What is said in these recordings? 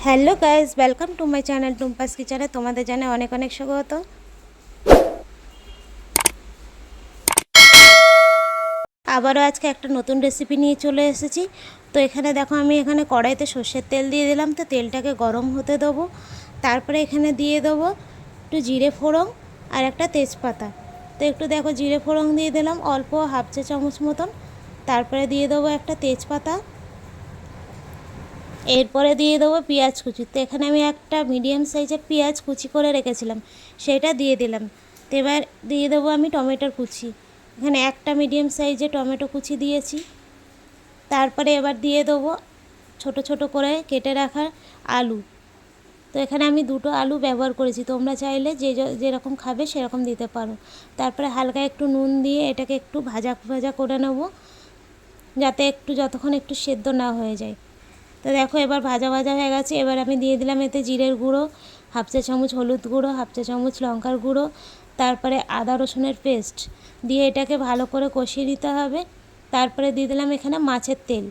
Hello guys, welcome to my channel Tumpa's কিচেনে। তোমাদের জানে অনেক অনেক স্বাগত। আবারও আজকে একটা নতুন রেসিপি নিয়ে চলে এসেছি। তো এখানে দেখো, আমি এখানে কড়াইতে সর্ষের তেল দিয়ে দিলাম। তো তেলটাকে গরম হতে দেবো। তারপরে এখানে দিয়ে দেবো একটু জিরে ফোড়ন আর একটা তেজপাতা। তো একটু দেখো, জিরে ফোড়ন দিয়ে দিলাম অল্প, হাফ চা চামচ মতন। তারপরে দিয়ে দেবো একটা তেজপাতা। এরপরে দিয়ে দেবো পেঁয়াজ কুচি। তো এখানে আমি একটা মিডিয়াম সাইজের পেঁয়াজ কুচি করে রেখেছিলাম, সেটা দিয়ে দিলাম। তো এবার দিয়ে দেবো আমি টমেটোর কুচি। এখানে একটা মিডিয়াম সাইজের টমেটো কুচি দিয়েছি। তারপরে এবার দিয়ে দেবো ছোট ছোট করে কেটে রাখা আলু। তো এখানে আমি দুটো আলু ব্যবহার করেছি, তোমরা চাইলে যেরকম খাবে সেরকম দিতে পারো। তারপরে হালকা একটু নুন দিয়ে এটাকে একটু ভাজা ভাজা করে নেব, যাতে যতক্ষণ একটু সেদ্ধ না হয়ে যায়। তো দেখো, এবার ভাজা ভাজা হয়ে গেছে। এবার আমি দিয়ে দিলাম এতে জিরের গুঁড়ো, হাফ চা চামচ হলুদ গুঁড়ো, হাফ চা চামচ লঙ্কার গুঁড়ো, তারপরে আদা রসুনের পেস্ট দিয়ে এটাকে ভালো করে কষিয়ে নিতে হবে। তারপরে দিয়ে দিলাম এখানে মাছের তেল।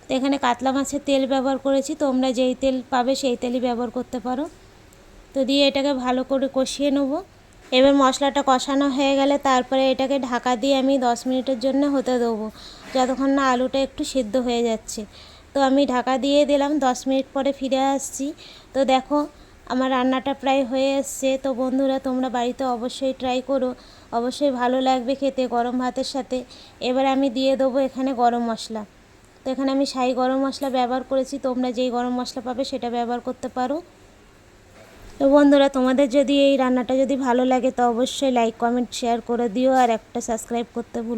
তো এখানে কাতলা মাছের তেল ব্যবহার করেছি, তোমরা যেই তেল পাবে সেই তেলই ব্যবহার করতে পারো। তো দিয়ে এটাকে ভালো করে কষিয়ে নেব। এবার মশলাটা কষানো হয়ে গেলে তারপরে এটাকে ঢাকা দিয়ে আমি 10 মিনিটের জন্য হতে দেবো, যতক্ষণ না আলুটা একটু সিদ্ধ হয়ে যাচ্ছে। তো আমি ঢাকা দিয়ে দিলাম, 10 মিনিট পরে ফিরে আসছি। তো দেখো, আমার রান্নাটা প্রায় হয়ে এসছে। তো বন্ধুরা, তোমরা বাড়িতে অবশ্যই ট্রাই করো, অবশ্যই ভালো লাগবে খেতে গরম ভাতের সাথে। এবার আমি দিয়ে দেবো এখানে গরম মশলা। তো এখানে আমি শাহি গরম মশলা ব্যবহার করেছি, তোমরা যেই গরম মশলা পাবে সেটা ব্যবহার করতে পারো। তো বন্ধুরা, তোমাদের যদি এই রান্নাটা যদি ভালো লাগে তো অবশ্যই লাইক কমেন্ট শেয়ার করে দিও, আর একটা সাবস্ক্রাইব করতে ভুলো।